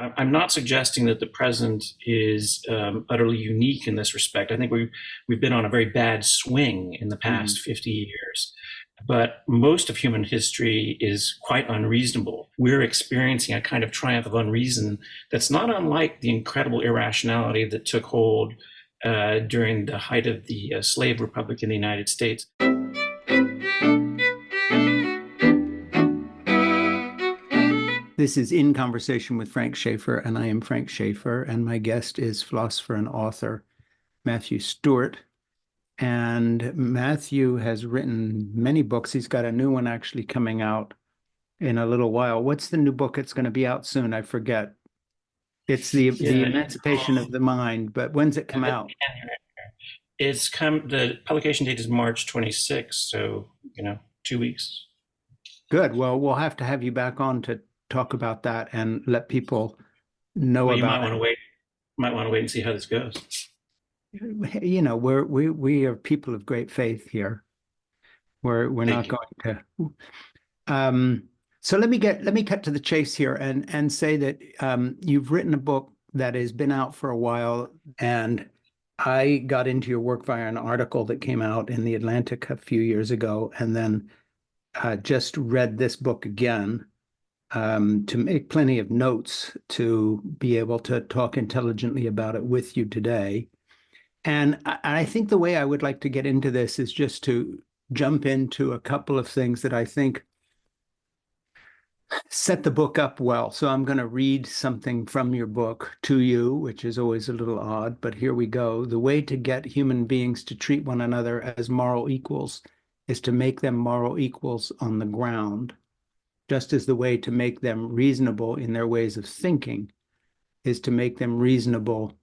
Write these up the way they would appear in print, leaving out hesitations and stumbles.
I'm not suggesting that the present is utterly unique in this respect. I think we've been on a very bad swing in the past 50 years. But most of human history is quite unreasonable. We're experiencing a kind of triumph of unreason that's not unlike the incredible irrationality that took hold during the height of the slave republic in the United States. This is In Conversation with Frank Schaeffer, and I am Frank Schaeffer, and my guest is philosopher and author Matthew Stewart. And Matthew has written many books. He's got a new one actually coming out in a little while. What's the new book? It's going to be out soon. I forget. It's the Emancipation of the Mind, but when's it come out? The publication date is March 26th, so 2 weeks. Good. Well, we'll have to have you back on to talk about that and let people know about it. Might want to wait and see how this goes. We are people of great faith here. We're not going to. So let me cut to the chase here and say that you've written a book that has been out for a while, and I got into your work via an article that came out in The Atlantic a few years ago, and then just read this book again to make plenty of notes to be able to talk intelligently about it with you today. And I think the way I would like to get into this is just to jump into a couple of things that I think set the book up well. So I'm going to read something from your book to you, which is always a little odd, but here we go. The way to get human beings to treat one another as moral equals is to make them moral equals on the ground, just as the way to make them reasonable in their ways of thinking is to make them reasonable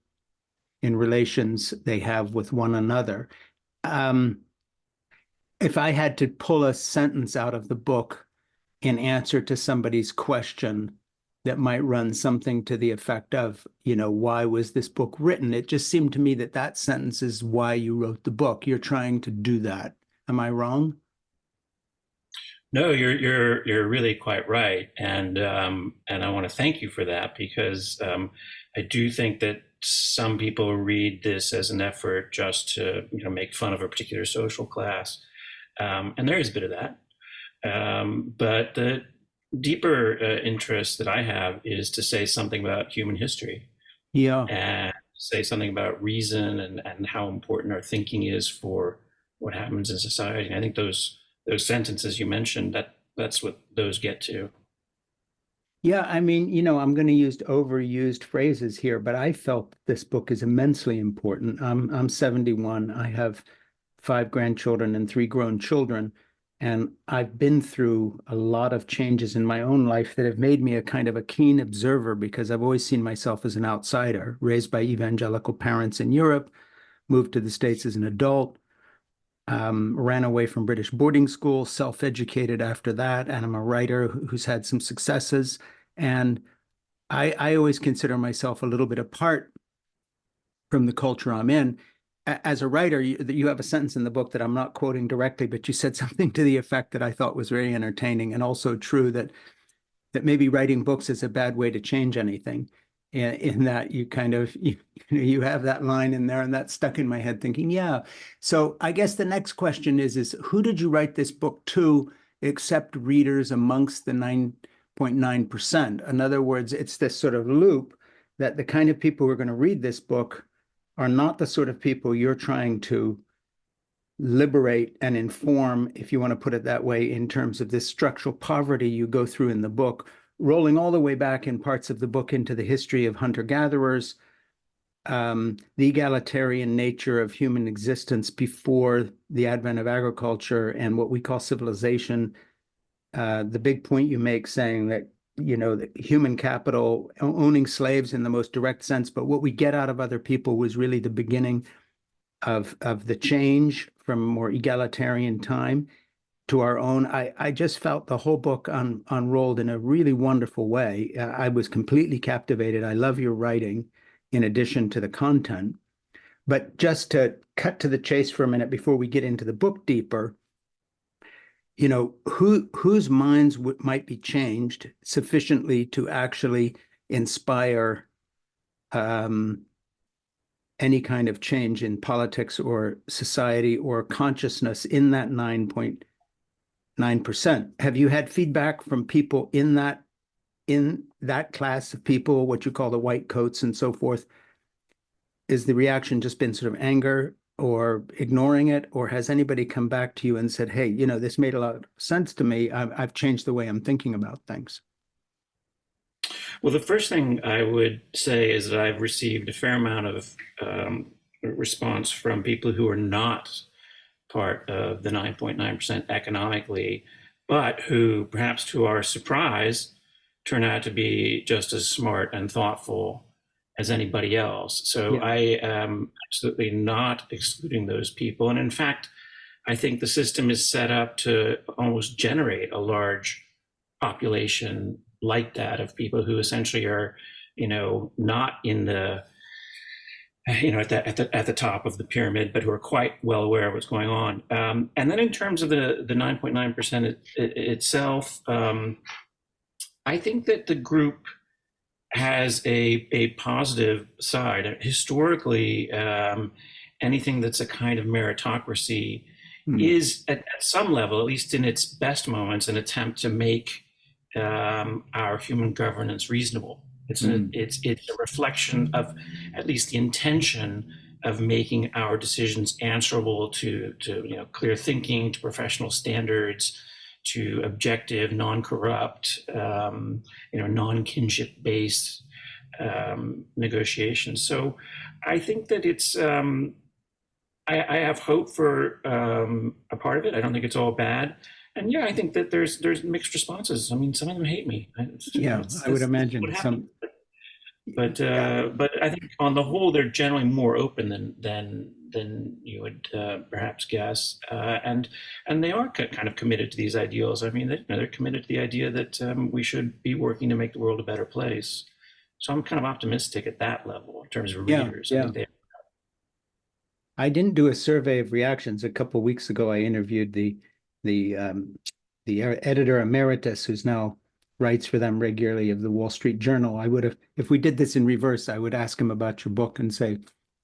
in relations they have with one another. If I had to pull a sentence out of the book in answer to somebody's question that might run something to the effect of, why was this book written? It just seemed to me that that sentence is why you wrote the book. You're trying to do that. Am I wrong? No, you're really quite right, and I want to thank you for that, because I do think that some people read this as an effort just to make fun of a particular social class, and there is a bit of that. But the deeper interest that I have is to say something about human history, and say something about reason and how important our thinking is for what happens in society. And I think those sentences you mentioned, that's what those get to. Yeah, I mean, I'm going to use overused phrases here, but I felt this book is immensely important. I'm 71. I have 5 grandchildren and 3 grown children, and I've been through a lot of changes in my own life that have made me a kind of a keen observer, because I've always seen myself as an outsider, raised by evangelical parents in Europe, moved to the States as an adult. Ran away from British boarding school, self-educated after that, and I'm a writer who's had some successes. And I always consider myself a little bit apart from the culture I'm in. As a writer, you have a sentence in the book that I'm not quoting directly, but you said something to the effect that I thought was very entertaining and also true, that maybe writing books is a bad way to change anything. In that you kind of, you have that line in there, and that stuck in my head thinking, yeah. So I guess the next question is who did you write this book to, except readers amongst the 9.9%? In other words, it's this sort of loop that the kind of people who are going to read this book are not the sort of people you're trying to liberate and inform, if you want to put it that way, in terms of this structural poverty you go through in the book, rolling all the way back in parts of the book into the history of hunter-gatherers, the egalitarian nature of human existence before the advent of agriculture and what we call civilization. The big point you make saying that, the human capital, owning slaves in the most direct sense, but what we get out of other people was really the beginning of the change from more egalitarian time to our own. I just felt the whole book unrolled in a really wonderful way. I was completely captivated. I love your writing in addition to the content. But just to cut to the chase for a minute before we get into the book deeper, whose minds might be changed sufficiently to actually inspire um, any kind of change in politics or society or consciousness in that 9.9%. Have you had feedback from people in that class of people, what you call the white coats and so forth? Is the reaction just been sort of anger or ignoring it, or has anybody come back to you and said, "Hey, this made a lot of sense to me. I've changed the way I'm thinking about things"? Well, the first thing I would say is that I've received a fair amount of response from people who are not part of the 9.9% economically, but who, perhaps to our surprise, turn out to be just as smart and thoughtful as anybody else. So Yeah, I am absolutely not excluding those people. And in fact, I think the system is set up to almost generate a large population like that of people who essentially are, not in the at the top of the pyramid, but who are quite well aware of what's going on. And then in terms of the 9.9% itself, I think that the group has a positive side. Historically, anything that's a kind of meritocracy mm, is at some level, at least in its best moments, an attempt to make our human governance reasonable. mm. It's a reflection of at least the intention of making our decisions answerable to clear thinking, to professional standards, to objective, non-corrupt, non-kinship based negotiations. So I think that I have hope for a part of it. I don't think it's all bad. And yeah, I think that there's mixed responses. I mean, some of them hate me. Yeah, I would This is what imagine happened. some. Yeah, But I think on the whole, they're generally more open than you would perhaps guess, and they are kind of committed to these ideals. I mean, they're committed to the idea that we should be working to make the world a better place. So I'm kind of optimistic at that level in terms of yeah, readers. I yeah. think they. I didn't do a survey of reactions. A couple of weeks ago, I interviewed the editor emeritus, who's now writes for them regularly, of the Wall Street Journal. I would have, if we did this in reverse, I would ask him about your book and say,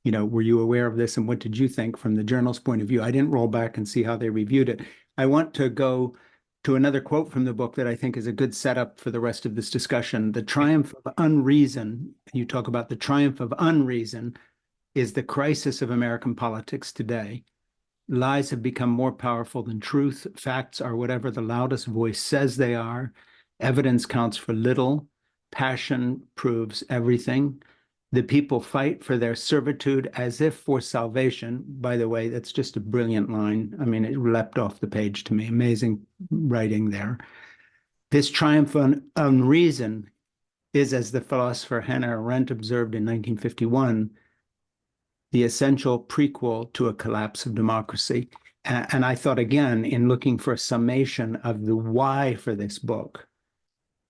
were you aware of this and what did you think from the journal's point of view? I didn't roll back and see how they reviewed it. I want to go to another quote from the book that I think is a good setup for the rest of this discussion. The triumph of unreason. You talk about the triumph of unreason is the crisis of American politics today. Lies have become more powerful than truth. Facts are whatever the loudest voice says they are. Evidence counts for little. Passion proves everything. The people fight for their servitude as if for salvation. By the way, that's just a brilliant line. I mean, it leapt off the page to me. Amazing writing there. This triumph on reason is, as the philosopher Hannah Arendt observed in 1951, the essential prequel to a collapse of democracy. And I thought, again, in looking for a summation of the why for this book,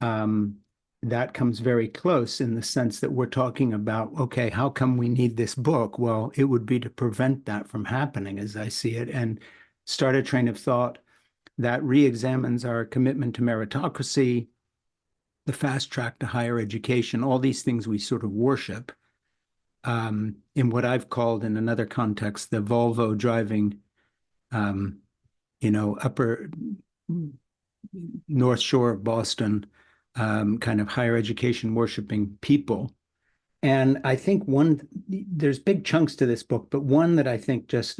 um, that comes very close in the sense that we're talking about, okay, how come we need this book? Well, it would be to prevent that from happening, as I see it, and start a train of thought that re-examines our commitment to meritocracy, the fast track to higher education, all these things we sort of worship, in what I've called in another context, the Volvo driving, um, upper North Shore of Boston, kind of higher education worshiping people. And I think there's big chunks to this book, but one that I think just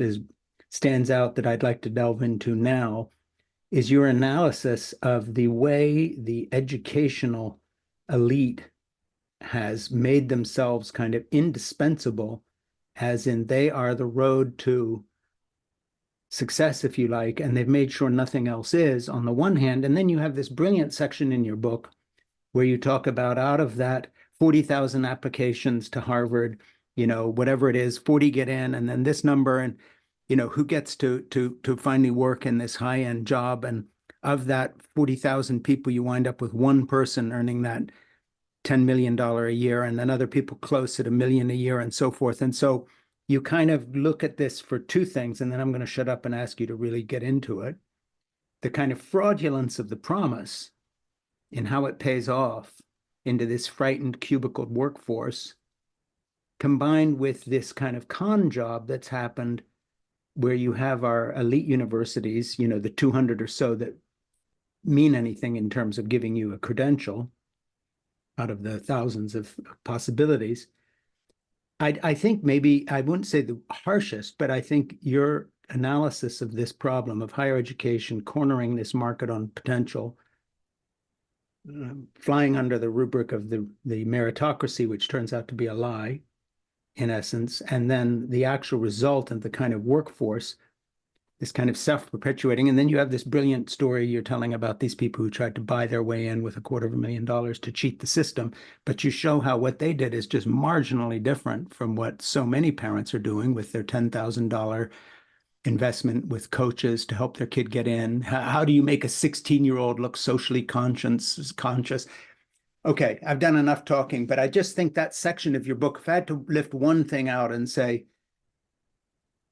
stands out that I'd like to delve into now is your analysis of the way the educational elite has made themselves kind of indispensable, as in they are the road to success, if you like, and they've made sure nothing else is, on the one hand. And then you have this brilliant section in your book where you talk about, out of that 40,000 applications to Harvard, whatever it is, 40 get in, and then this number, and who gets to finally work in this high-end job. And of that 40,000 people, you wind up with one person earning that $10 million a year, and then other people close at $1 million a year, and so forth. And so you kind of look at this for two things, and then I'm going to shut up and ask you to really get into it. The kind of fraudulence of the promise and how it pays off, into this frightened cubicled workforce, combined with this kind of con job that's happened where you have our elite universities, the 200 or so that mean anything in terms of giving you a credential out of the thousands of possibilities. I think maybe I wouldn't say the harshest, but I think your analysis of this problem of higher education cornering this market on potential, flying under the rubric of the meritocracy, which turns out to be a lie in essence, and then the actual result and the kind of workforce, this kind of self-perpetuating. And then you have this brilliant story you're telling about these people who tried to buy their way in with $250,000 to cheat the system. But you show how what they did is just marginally different from what so many parents are doing with their $10,000 investment with coaches to help their kid get in. How do you make a 16-year-old look socially conscious? Okay, I've done enough talking, but I just think that section of your book, if I had to lift one thing out and say,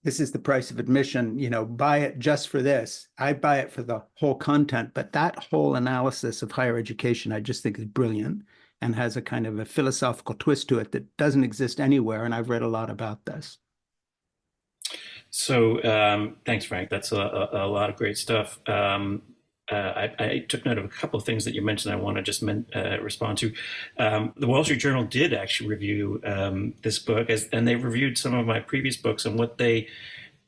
this is the price of admission, buy it just for this. I buy it for the whole content, but that whole analysis of higher education, I just think is brilliant and has a kind of a philosophical twist to it that doesn't exist anywhere. And I've read a lot about this. So thanks, Frank. That's a lot of great stuff. I took note of a couple of things that you mentioned I want to just respond to. The Wall Street Journal did actually review this book, and they reviewed some of my previous books. And what they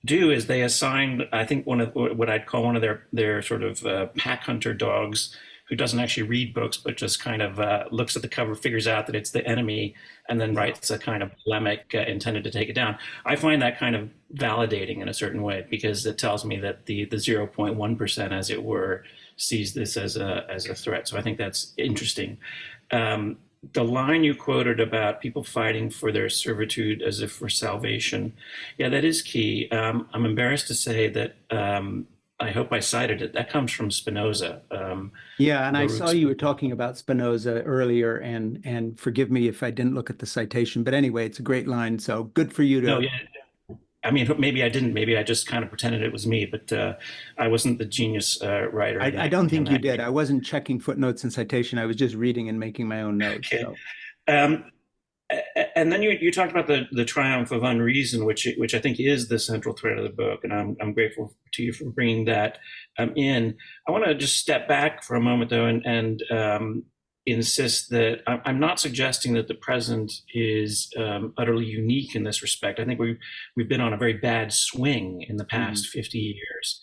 do is they assign, I think, one of what I'd call one of their sort of pack hunter dogs who doesn't actually read books, but just kind of looks at the cover, figures out that it's the enemy, and then writes a kind of polemic intended to take it down. I find that kind of validating in a certain way because it tells me that the 0.1%, as it were, sees this as a threat. So I think that's interesting. The line you quoted about people fighting for their servitude as if for salvation, yeah, that is key. I'm embarrassed to say that I hope I cited it. That comes from Spinoza. Yeah, and I Baruch saw you were talking about Spinoza earlier, and forgive me if I didn't look at the citation, but anyway, it's a great line. So good for you No, to. yeah. I mean, maybe I didn't. Maybe I just kind of pretended it was me, but I wasn't the genius writer I don't think you did. I wasn't checking footnotes and citation. I was just reading and making my own notes. Okay. So Um, and then you talked about the triumph of unreason, which I think is the central thread of the book, and I'm grateful to you for bringing that in. I want to just step back for a moment, though, and insist that I'm not suggesting that the present is utterly unique in this respect. I think we've been on a very bad swing in the past 50 years.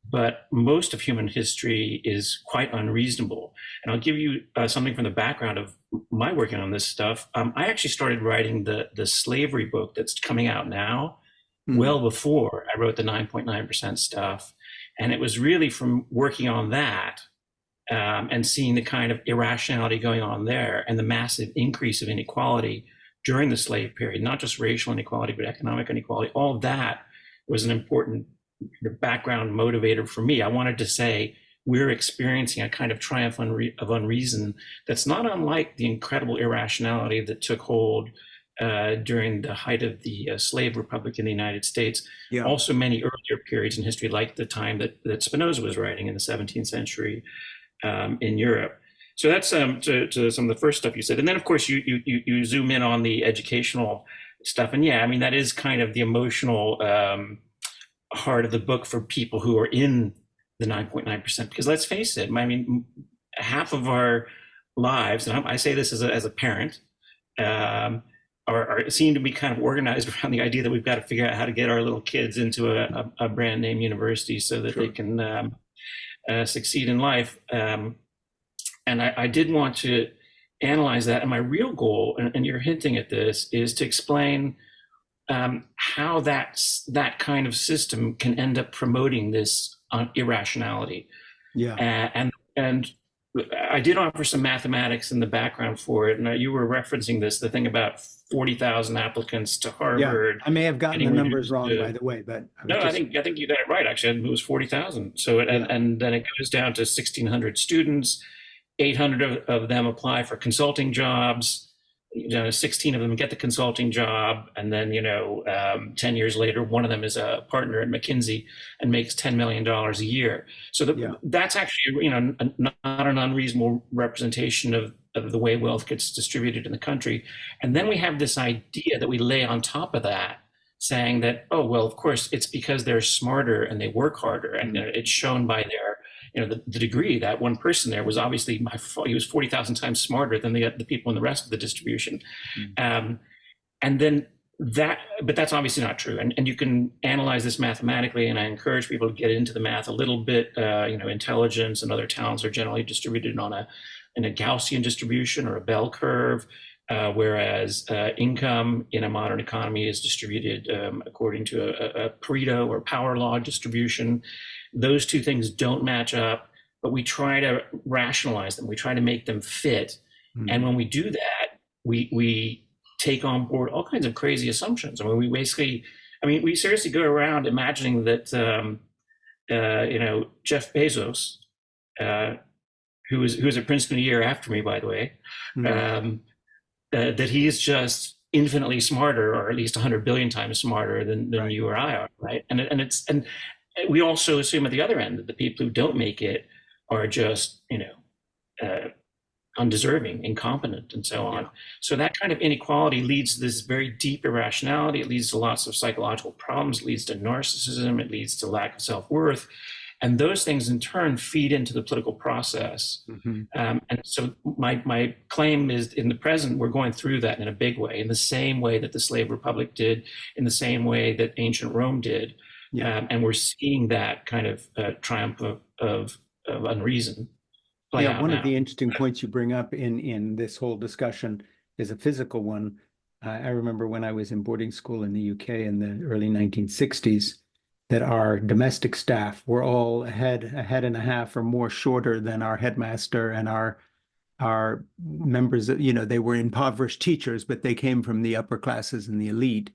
But most of human history is quite unreasonable. And I'll give you something from the background of my working on this stuff. I actually started writing the slavery book that's coming out now, well before I wrote the 9.9% stuff. And it was really from working on that and seeing the kind of irrationality going on there and the massive increase of inequality during the slave period, not just racial inequality, but economic inequality. All of that was an important background motivator for me. I wanted to say we're experiencing a kind of triumph of unreason that's not unlike the incredible irrationality that took hold during the height of the slave republic in the United States. yeah, Also, many earlier periods in history, like the time that Spinoza was writing in the 17th century in Europe. So that's to some of the first stuff you said, and then of course you zoom in on the educational stuff, and yeah, I mean that is kind of the emotional heart of the book for people who are in the 9.9%, because let's face it, I mean, half of our lives, and I say this as a parent, seem to be kind of organized around the idea that we've got to figure out how to get our little kids into a brand name university so that they can succeed in life. And I did want to analyze that. And my real goal, and you're hinting at this, is to explain how that kind of system can end up promoting this irrationality. yeah, And I did offer some mathematics in the background for it, and you were referencing the thing about 40,000 applicants to yeah. Harvard. I may have gotten the numbers wrong, To, by the way, but no, I think you got it right. Actually, it was 40,000. So and then it goes down to 1,600 students. 800 of them apply for consulting jobs. 16 of them get the consulting job, and then 10 years later, one of them is a partner at McKinsey and makes $10 million a year. So Yeah. that's actually not an unreasonable representation of the way wealth gets distributed in the country. And then we have this idea that we lay on top of that, saying that, oh well, of course it's because they're smarter and they work harder, and Mm, it's shown by their the degree. That one person there was obviously he was 40,000 times smarter than the people in the rest of the distribution. mm, um, and then but that's obviously not true. And you can analyze this mathematically, and I encourage people to get into the math a little bit. Intelligence and other talents are generally distributed in a Gaussian distribution or a bell curve, whereas income in a modern economy is distributed according to a Pareto or power law distribution. Those two things don't match up, but we try to rationalize them. We try to make them fit. And mm. when we do that, we take on board all kinds of crazy assumptions. We seriously go around imagining that, Jeff Bezos, uh, who's at Princeton a year after me, by the way, Mm, um, that he is just infinitely smarter, or at least 100 billion times smarter than right. you or I are, right? And we also assume at the other end that the people who don't make it are just uh, undeserving, incompetent, and so Yeah. on. So that kind of inequality leads to this very deep irrationality. It leads to lots of psychological problems. It leads to narcissism. It leads to lack of self-worth. And those things in turn feed into the political process. Hmm. And so my claim is, in the present, we're going through that in a big way, in the same way that the slave republic did, in the same way that ancient Rome did. Yeah. And we're seeing that kind of triumph of unreason play Yeah. out One of now. the interesting points you bring up in this whole discussion is a physical one. I remember when I was in boarding school in the UK in the early 1960s, that our domestic staff were all a head and a half or more shorter than our headmaster and our members. They were impoverished teachers, but they came from the upper classes and the elite.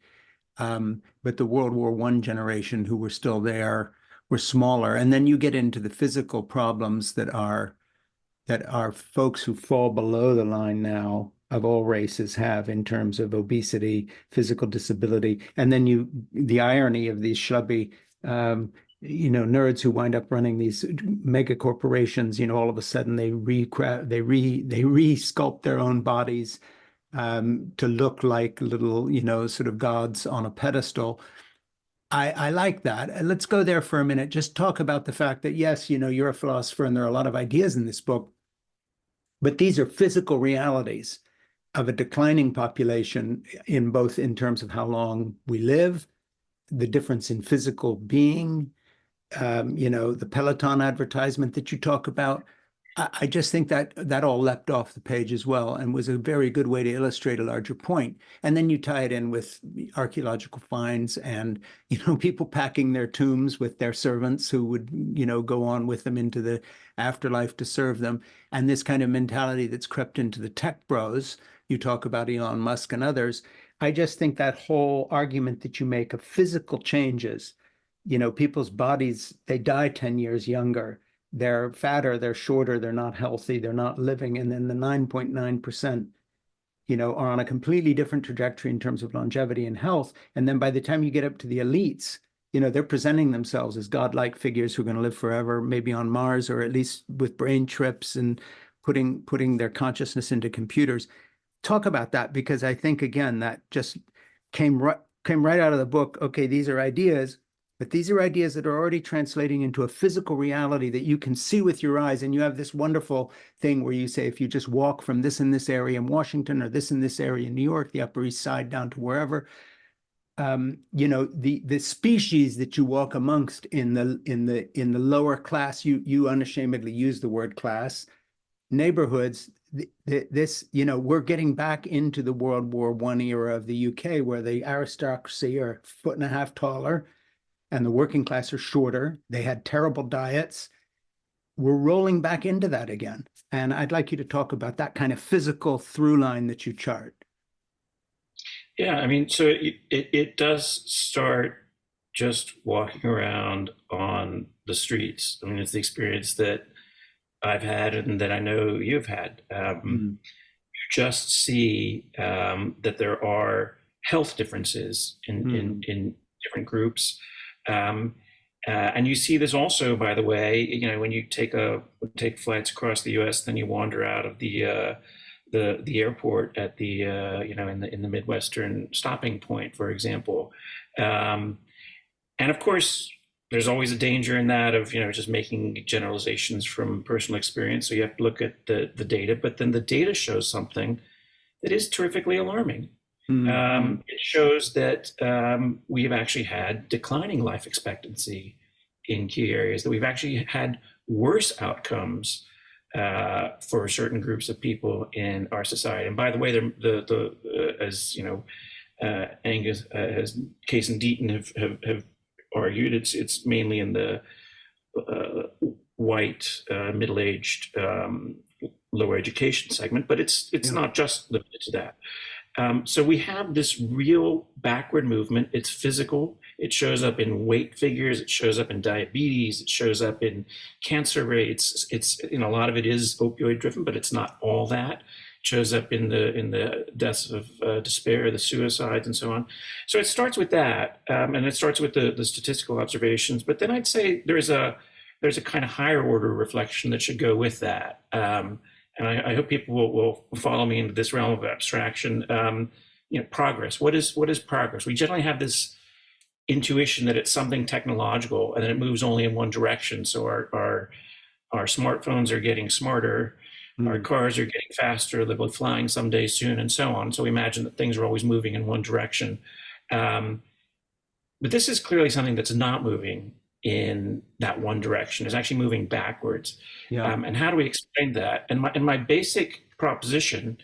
But the World War I generation who were still there were smaller. And then you get into the physical problems that are folks who fall below the line now of all races have in terms of obesity, physical disability, and then the irony of these schlubby, nerds who wind up running these mega corporations. All of a sudden they re-sculpt their own bodies to look like little, sort of gods on a pedestal. I like that. And let's go there for a minute. Just talk about the fact that, yes, you're a philosopher and there are a lot of ideas in this book, but these are physical realities of a declining population in terms of how long we live, the difference in physical being, the Peloton advertisement that you talk about. I just think that that all leapt off the page as well and was a very good way to illustrate a larger point. And then you tie it in with archaeological finds and, people packing their tombs with their servants who would, go on with them into the afterlife to serve them. And this kind of mentality that's crept into the tech bros. You talk about Elon Musk and others. I just think that whole argument that you make of physical changes, people's bodies, they die 10 years younger. They're fatter, they're shorter, they're not healthy, they're not living. And then the 9.9%, are on a completely different trajectory in terms of longevity and health. And then by the time you get up to the elites, they're presenting themselves as godlike figures who are going to live forever, maybe on Mars, or at least with brain trips and putting their consciousness into computers. Talk about that, because I think, again, that just came right out of the book. Okay, these are ideas, but these are ideas that are already translating into a physical reality that you can see with your eyes. And you have this wonderful thing where you say, if you just walk from this and this area in Washington, or this and this area in New York, the Upper East Side down to wherever, the species that you walk amongst in the lower class, you unashamedly use the word class, neighborhoods. We're getting back into the World War I era of the UK, where the aristocracy are a foot and a half taller and the working class are shorter. They had terrible diets. We're rolling back into that again. And I'd like you to talk about that kind of physical through line that you chart. Yeah, so it does start just walking around on the streets. It's the experience that I've had and that I know you've had. Mm, just see that there are health differences Hmm. in different groups. Um, and you see this also, by the way, when you take flights across the U.S., then you wander out of the airport at the in the Midwestern stopping point, for example. Um, and of course, there's always a danger in that of just making generalizations from personal experience. So you have to look at the data, but then the data shows something that is terrifically alarming. Hmm. It shows that we have actually had declining life expectancy in key areas, that we've actually had worse outcomes for certain groups of people in our society. And by the way, as Angus, as Case and Deaton have argued, it's mainly in the uh, white, middle-aged, lower education segment, but it's Yeah. not just limited to that. So we have this real backward movement. It's physical. It shows up in weight figures. It shows up in diabetes. It shows up in cancer rates. It's a lot of it is opioid driven, but it's not all that. It shows up in the deaths of despair, the suicides, and so on. So it starts with that, and it starts with the statistical observations. But then I'd say there's a kind of higher order reflection that should go with that. And I hope people will follow me into this realm of abstraction. Progress. What is progress? We generally have this intuition that it's something technological and then it moves only in one direction. So our smartphones are getting smarter, our Hmm. cars are getting faster, they'll be flying someday soon, and so on. So we imagine that things are always moving in one direction. Um, but this is clearly something that's not moving in that one direction. It's actually moving backwards. Yeah. And how do we explain that? And my basic proposition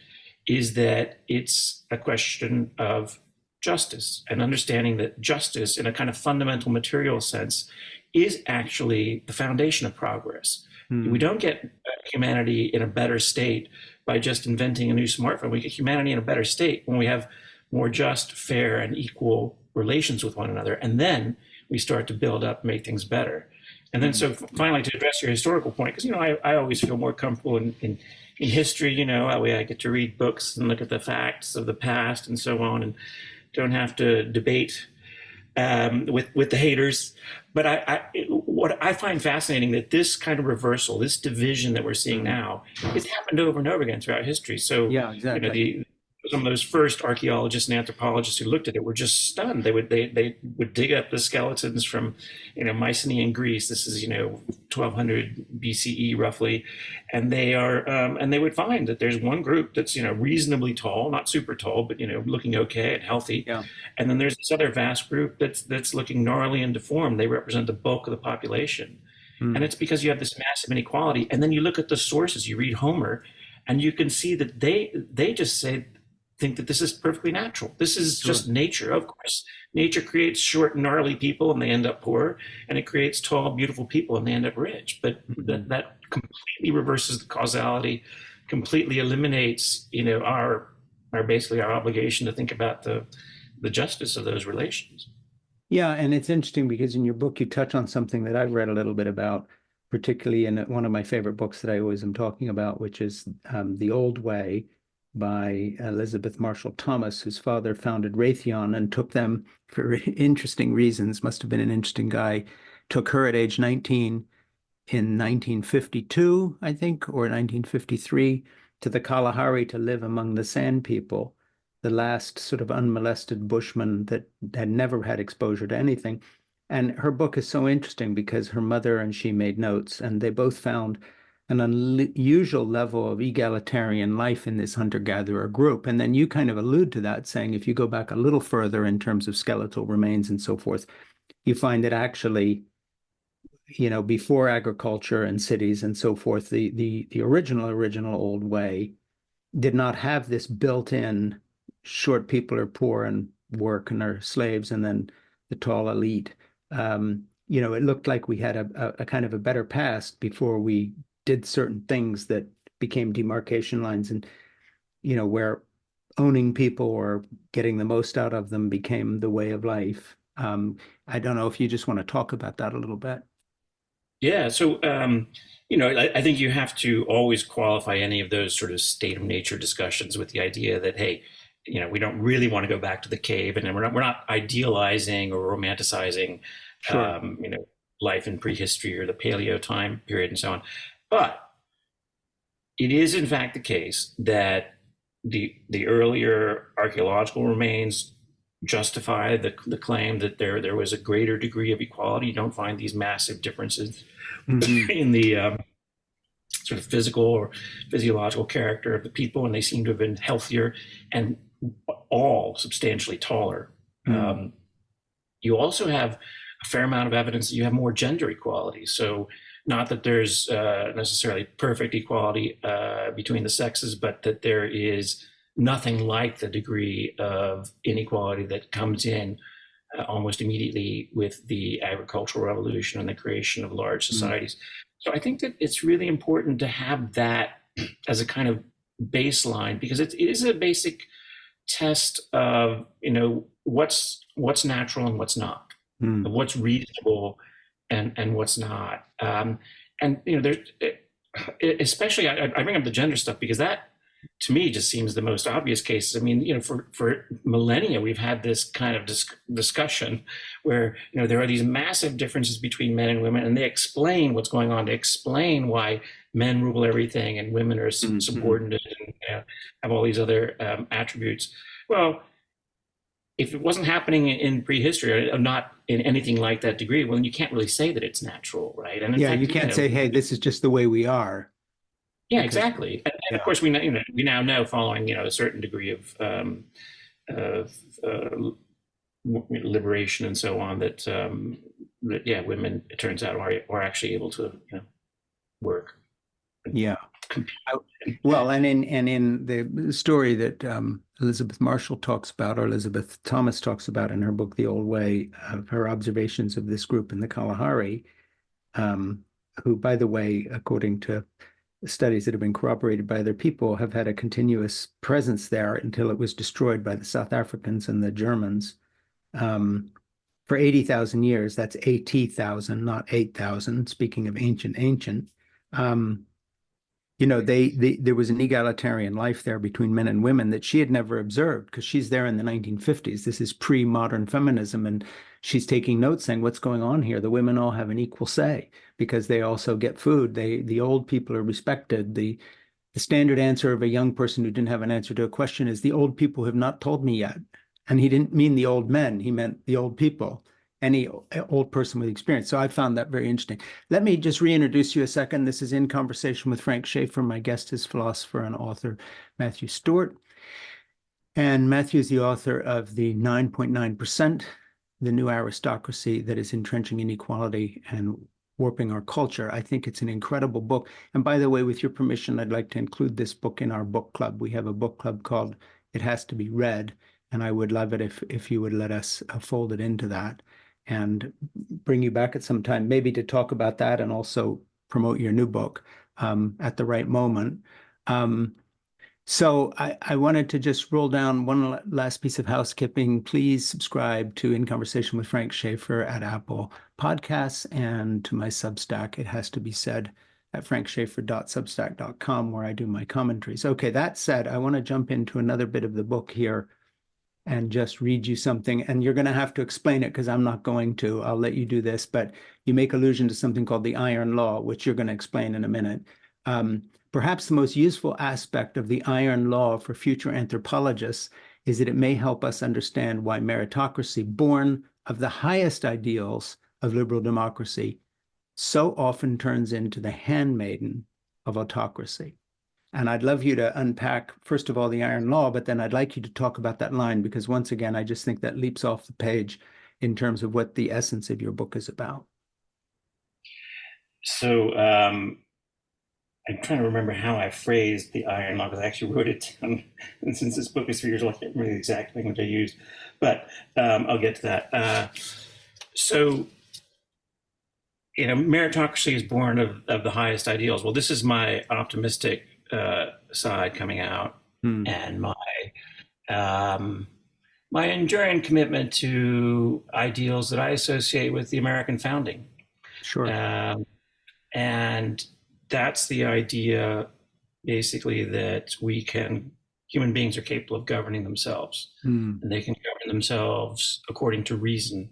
is that it's a question of justice and understanding that justice, in a kind of fundamental material sense, is actually the foundation of progress. We Hmm. don't get humanity in a better state by just inventing a new smartphone. We get humanity in a better state when we have more just, fair, and equal relations with one another. And then we start to build up, make things better. And then, Hmm. so finally, to address your historical point, because I always feel more comfortable in history. That way I get to read books and look at the facts of the past and so on, and don't have to debate with the haters. But what I find fascinating, that this kind of reversal, this division that we're seeing Hmm. now, it's happened over and over again throughout history. So Yeah, exactly. the some of those first archaeologists and anthropologists who looked at it were just stunned. They would dig up the skeletons from Mycenaean Greece. This is 1200 BCE roughly, and they would find that there's one group that's reasonably tall, not super tall, but looking okay and healthy, Yeah. and then there's this other vast group that's looking gnarly and deformed. They represent the bulk of the population. And Hmm. it's because you have this massive inequality. And then you look at the sources, you read Homer, and you can see that they just think that this is perfectly natural. This is Sure. just nature. Of course, nature creates short, gnarly people and they end up poor, and it creates tall, beautiful people and they end up rich. But Hmm. that completely reverses the causality, completely eliminates, our basically our obligation to think about the justice of those relations. Yeah, and it's interesting because in your book you touch on something that I've read a little bit about, particularly in one of my favorite books that I always am talking about, which is The Old Way by Elizabeth Marshall Thomas, whose father founded Raytheon and took them for interesting reasons. Must have been an interesting guy. Took her at age 19 in 1952, I think, or 1953, to the Kalahari to live among the Sand People, the last sort of unmolested Bushmen that had never had exposure to anything. And her book is so interesting because her mother and she made notes, and they both found an unusual level of egalitarian life in this hunter-gatherer group. And then you kind of allude to that, saying if you go back a little further in terms of skeletal remains and so forth, you find that actually before agriculture and cities and so forth, the original old way did not have this built-in short people are poor and work and are slaves, and then the tall elite. It looked like we had a kind of a better past before we did certain things that became demarcation lines, and where owning people or getting the most out of them became the way of life. I don't know if you just want to talk about that a little bit. Yeah. So, I think you have to always qualify any of those sort of state of nature discussions with the idea that, hey, we don't really want to go back to the cave, and we're not idealizing or romanticizing, Sure. um, you know, life in prehistory or the paleo time period and so on. But it is, in fact, the case that the earlier archaeological remains justify the claim that there was a greater degree of equality. You don't find these massive differences Hmm. in the sort of physical or physiological character of the people, and they seem to have been healthier and all substantially taller. Mm. Um, you also have a fair amount of evidence that you have more gender equality. So, not that there's necessarily perfect equality between the sexes, but that there is nothing like the degree of inequality that comes in almost immediately with the agricultural revolution and the creation of large Mm. societies. So I think that it's really important to have that as a kind of baseline, because it is a basic test of what's natural and what's not, of Mm. what's reasonable and what's not. And there's especially I bring up the gender stuff because that to me just seems the most obvious cases. I mean, for millennia we've had this kind of discussion where there are these massive differences between men and women, and they explain what's going on. They explain why men rule everything and women are Mm. subordinate and have all these other attributes. Well, if it wasn't happening in prehistory or not in anything like that degree, well, then you can't really say that it's natural, right? And in Yeah, you fact, can't say, hey, this is just the way we are, yeah, because, exactly. And of yeah, course, we now know, following a certain degree of liberation and so on, that yeah, women, it turns out, are actually able to work and yeah. compete. I- well, and in the story that Elizabeth Marshall talks about, or Elizabeth Thomas talks about in her book, The Old Way, of her observations of this group in the Kalahari, um, who, by the way, according to studies that have been corroborated by other people, have had a continuous presence there until it was destroyed by the South Africans and the Germans. Um, for 80,000 years, that's 80,000, not 8,000. Speaking of ancient, um, there was an egalitarian life there between men and women that she had never observed because she's there in the 1950s. This is pre-modern feminism, and she's taking notes saying, what's going on here? The women all have an equal say because they also get food. The old people are respected. The standard answer of a young person who didn't have an answer to a question is, the old people have not told me yet. And he didn't mean the old men, he meant the old people, any old person with experience. So I found that very interesting. Let me just reintroduce you a second. This is In Conversation with Frank Schaeffer. My guest is philosopher and author Matthew Stewart. And Matthew is the author of the 9.9%, the new aristocracy that is entrenching inequality and warping our culture. I think it's an incredible book. And by the way, with your permission, I'd like to include this book in our book club. We have a book club called It Has to Be Read, and I would love it if you would let us fold it into that and bring you back at some time, maybe to talk about that and also promote your new book at the right moment. Um, so I wanted to just roll down one last piece of housekeeping. Please subscribe to In Conversation with Frank Schaeffer at Apple Podcasts and to my Substack. It has to be said at frankschaeffer.substack.com, where I do my commentaries. Okay, that said, I want to jump into another bit of the book here and just read you something. And you're going to have to explain it because I'm not going to. I'll let you do this, but you make allusion to something called the iron law, which you're going to explain in a minute. Perhaps the most useful aspect of the iron law for future anthropologists is that it may help us understand why meritocracy, born of the highest ideals of liberal democracy, so often turns into the handmaiden of autocracy. And I'd love you to unpack, first of all, the iron law, but then I'd like you to talk about that line because, once again, I just think that leaps off the page in terms of what the essence of your book is about. So I'm trying to remember how I phrased the iron law because I actually wrote it down. And since this book is 3 years old, I can't remember the exact language I used, but I'll get to that. So, meritocracy is born of the highest ideals. Well, this is my optimistic side coming out, Hmm. and um, my enduring commitment to ideals that I associate with the American founding. Sure. And that's the idea, basically, that human beings are capable of governing themselves, Mm. and they can govern themselves according to reason.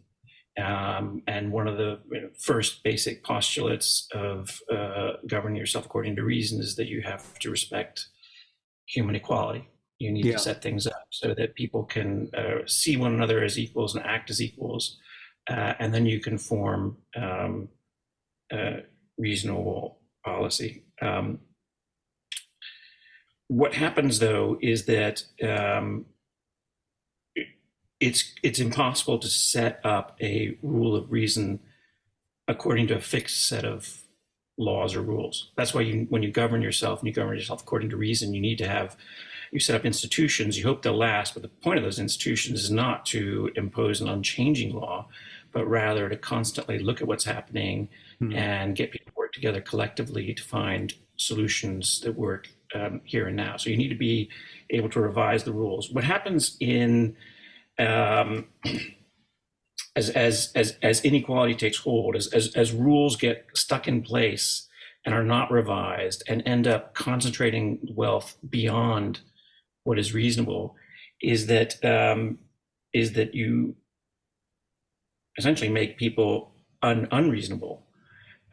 And one of the first basic postulates of governing yourself according to reason is that you have to respect human equality. You need to Yeah. set things up so that people can see one another as equals and act as equals, and then you can form uh, reasonable policy. What happens, though, is that it's impossible to set up a rule of reason according to a fixed set of laws or rules. That's why when you govern yourself and you govern yourself according to reason, you set up institutions. You hope they'll last, but the point of those institutions is not to impose an unchanging law, but rather to constantly look at what's happening Mm. and get people to work together collectively to find solutions that work here and now. So you need to be able to revise the rules. What happens in um, as inequality takes hold, as rules get stuck in place and are not revised and end up concentrating wealth beyond what is reasonable, is that you essentially make people unreasonable.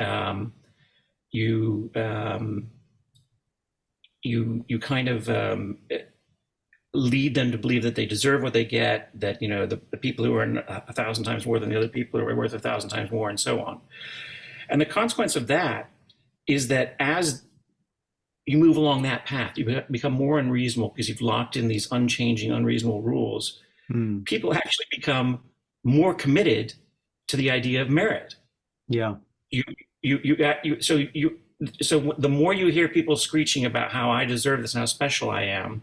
Um, you you kind of lead them to believe that they deserve what they get, that the people who earn 1,000 times more than the other people are worth 1,000 times more, and so on. And the consequence of that is that as you move along that path, you become more unreasonable because you've locked in these unchanging, unreasonable rules. Mm. People actually become more committed to the idea of merit. Yeah. You, so the more you hear people screeching about how I deserve this and how special I am,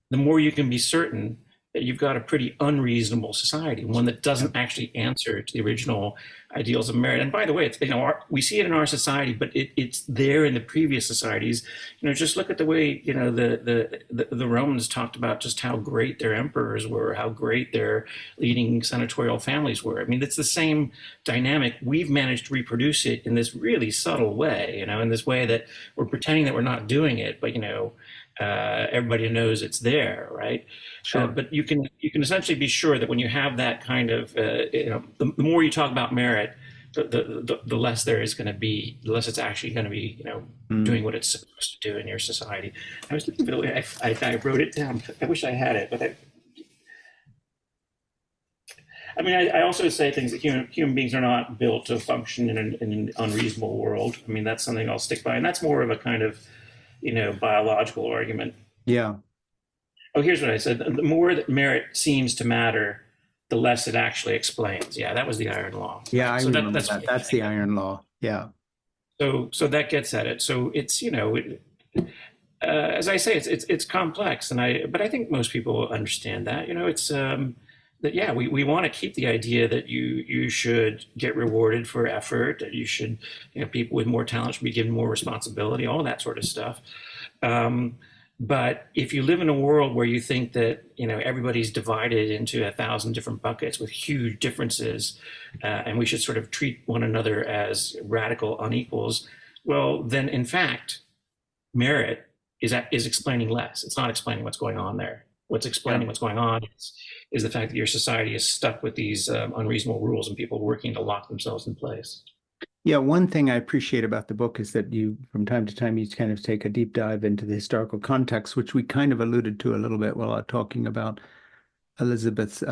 the more you can be certain that you've got a pretty unreasonable society, one that Yeah. doesn't actually answer to the original ideals of merit. And by the way, we see it in our society, but it's there in the previous societies. Just look at the way the Romans talked about just how great their emperors were, how great their leading senatorial families were. I mean, it's the same dynamic. We've managed to reproduce it in this really subtle way, in this way that we're pretending that we're not doing it, but everybody knows it's there, right? Sure. But you can essentially be sure that when you have that kind of the more you talk about merit, the less there is going to be, the less it's actually going to be Mm. doing what it's supposed to do in your society. I was looking for the way I wrote it down. I wish I had it, but I mean, I also say things that human beings are not built to function in an unreasonable world. I mean, that's something I'll stick by, and that's more of a kind of biological argument. Yeah. Oh, here's what I said. The more that merit seems to matter, the less it actually explains. Yeah, that was the iron law, Yeah, right? I So remember that's that. what I That's think the of. iron law. Yeah. So that gets at it. So it's as I say, it's complex, but I think most people understand that. It's that, yeah, we want to keep the idea that you should get rewarded for effort, that you should, people with more talent should be given more responsibility, all that sort of stuff. Um, but if you live in a world where you think that everybody's divided into 1,000 different buckets with huge differences, and we should sort of treat one another as radical unequals, well, then in fact, merit is explaining less. It's not explaining what's going on there. What's Yeah. explaining what's going on is the fact that your society is stuck with these unreasonable rules and people working to lock themselves in place. Yeah, one thing I appreciate about the book is that you, from time to time, you kind of take a deep dive into the historical context, which we kind of alluded to a little bit while talking about Elizabeth's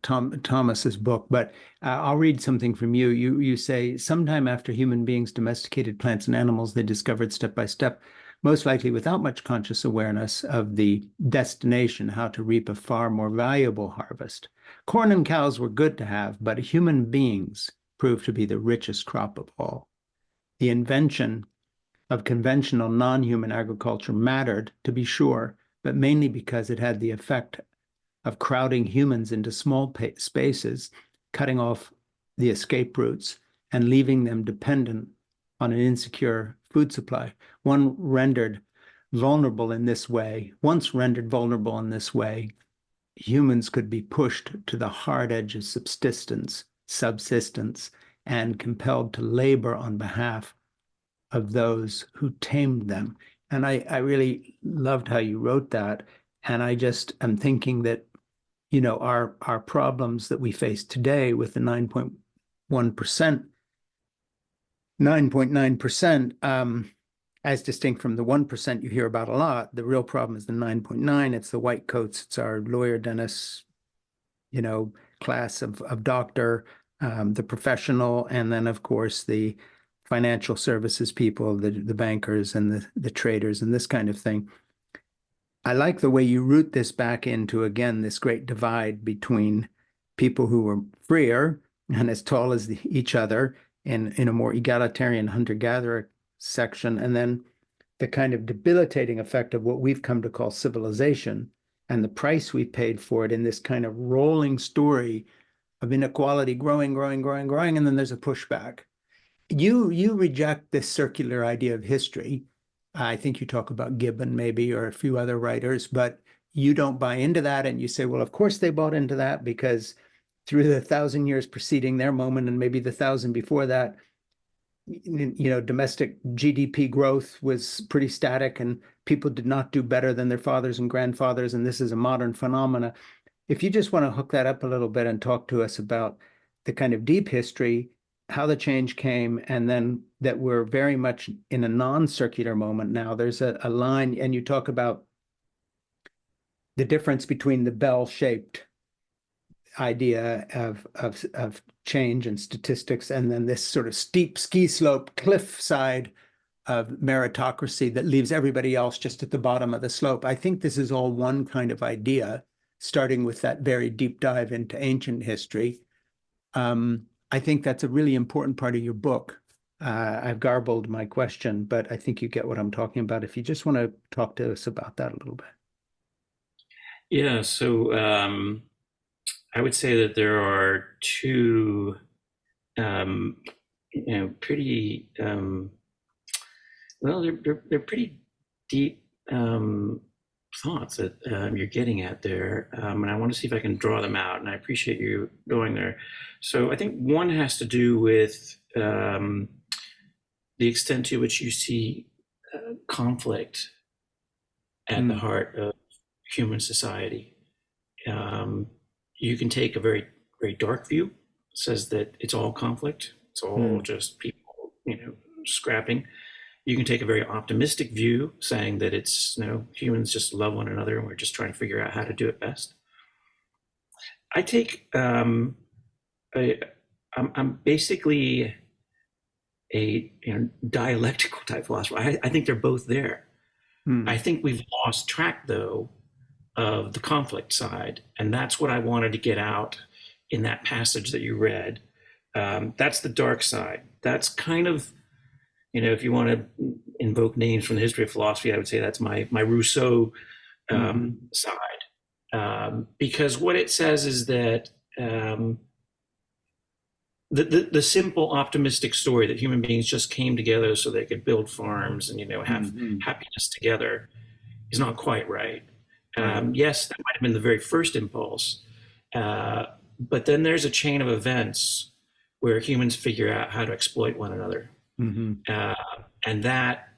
Thomas's book. But I'll read something from you. You say, sometime after human beings domesticated plants and animals, they discovered step by step, most likely without much conscious awareness of the destination, how to reap a far more valuable harvest. Corn and cows were good to have, but human beings proved to be the richest crop of all. The invention of conventional non-human agriculture mattered, to be sure, but mainly because it had the effect of crowding humans into small spaces, cutting off the escape routes, and leaving them dependent on an insecure food supply. Once rendered vulnerable in this way, humans could be pushed to the hard edge of subsistence, and compelled to labor on behalf of those who tamed them. And I really loved how you wrote that. And I just am thinking that, our problems that we face today with the 9.1%, 9.9%, as distinct from the 1% you hear about a lot. The real problem is the 9.9. It's the white coats. It's our lawyer, dentist, class of doctor, the professional, and then, of course, the financial services people, the bankers and the traders and this kind of thing. I like the way you root this back into, again, this great divide between people who were freer and as tall as each other in a more egalitarian hunter-gatherer section, and then the kind of debilitating effect of what we've come to call civilization and the price we paid for it in this kind of rolling story of inequality growing, growing, growing, growing, and then there's a pushback. You reject this circular idea of history. I think you talk about Gibbon maybe or a few other writers, but you don't buy into that, and you say, well, of course they bought into that because through the 1,000 years preceding their moment and maybe the 1,000 before that, domestic GDP growth was pretty static and people did not do better than their fathers and grandfathers, and this is a modern phenomena. If you just want to hook that up a little bit and talk to us about the kind of deep history, how the change came, and then that we're very much in a non-circular moment now. There's a line, and you talk about the difference between the bell-shaped idea of change and statistics, and then this sort of steep ski slope cliff side of meritocracy that leaves everybody else just at the bottom of the slope. I think this is all one kind of idea, starting with that very deep dive into ancient history. I think that's a really important part of your book. I've garbled my question, but I think you get what I'm talking about. If you just want to talk to us about that a little bit. Yeah, so I would say that there are two, pretty well, they're pretty deep thoughts that you're getting at there, and I want to see if I can draw them out. And I appreciate you going there. So I think one has to do with the extent to which you see conflict at the heart of human society. You can take a very, very dark view, says that it's all conflict, it's all just people, scrapping. You can take a very optimistic view, saying that it's, humans just love one another and we're just trying to figure out how to do it best. I take, I'm basically a dialectical type philosopher. I think they're both there. I think we've lost track, though, of the conflict side, and that's what I wanted to get out in that passage that you read. That's the dark side. That's kind of, if you want to invoke names from the history of philosophy, I would say that's my Rousseau side, because what it says is that the simple optimistic story that human beings just came together so they could build farms and have happiness together is not quite right. Yes, that might have been the very first impulse, but then there's a chain of events where humans figure out how to exploit one another, and that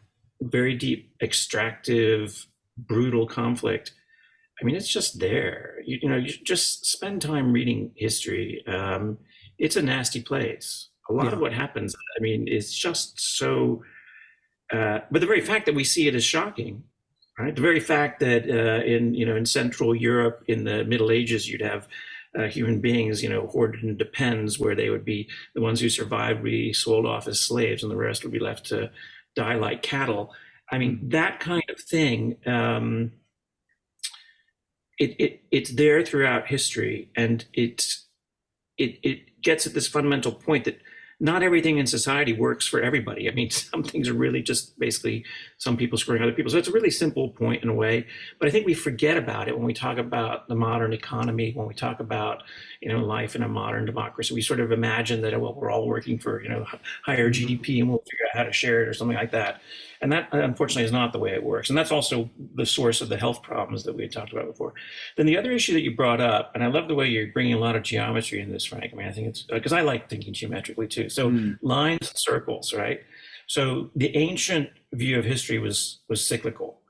very deep, extractive, brutal conflict. I mean, it's just there. You just spend time reading history. It's a nasty place. A lot of what happens, I mean, is just so. But the very fact that we see it is shocking, right? The very fact that in Central Europe in the Middle Ages, you'd have human beings, hoarded into pens where they would be the ones who survived would be sold off as slaves, and the rest would be left to die like cattle. I mean, that kind of thing. It's there throughout history, and it gets at this fundamental point that not everything in society works for everybody. I mean, some things are really just basically some people screwing other people. So it's a really simple point in a way, but I think we forget about it when we talk about the modern economy, when we talk about, life in a modern democracy. We sort of imagine that, well, we're all working for, higher GDP and we'll figure out how to share it or something like that. And that, unfortunately, is not the way it works. And that's also the source of the health problems that we had talked about before. Then the other issue that you brought up, and I love the way you're bringing a lot of geometry in this, Frank. I mean, I think it's because I like thinking geometrically too. So Mm, lines and circles, right? So the ancient view of history was cyclical,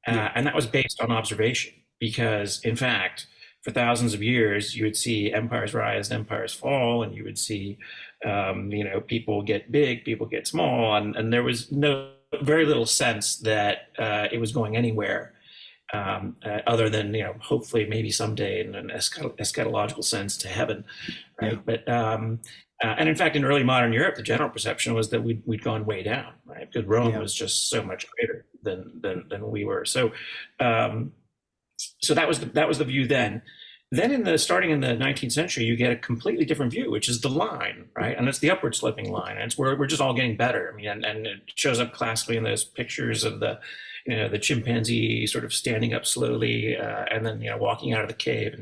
yeah, and that was based on observation. Because in fact, for thousands of years, you would see empires rise and empires fall, and you would see, people get big, people get small, and there was no very little sense that it was going anywhere, other than hopefully maybe someday in an eschatological sense to heaven, yeah, right? But and in fact, in early modern Europe, the general perception was that we'd gone way down, right? Because Rome yeah, was just so much greater than we were. Um, so that was the view then. Then starting in the 19th century, you get a completely different view, which is the line, right? And it's the upward sloping line. And it's where we're just all getting better. I mean, and it shows up classically in those pictures of the chimpanzee sort of standing up slowly, and then walking out of the cave,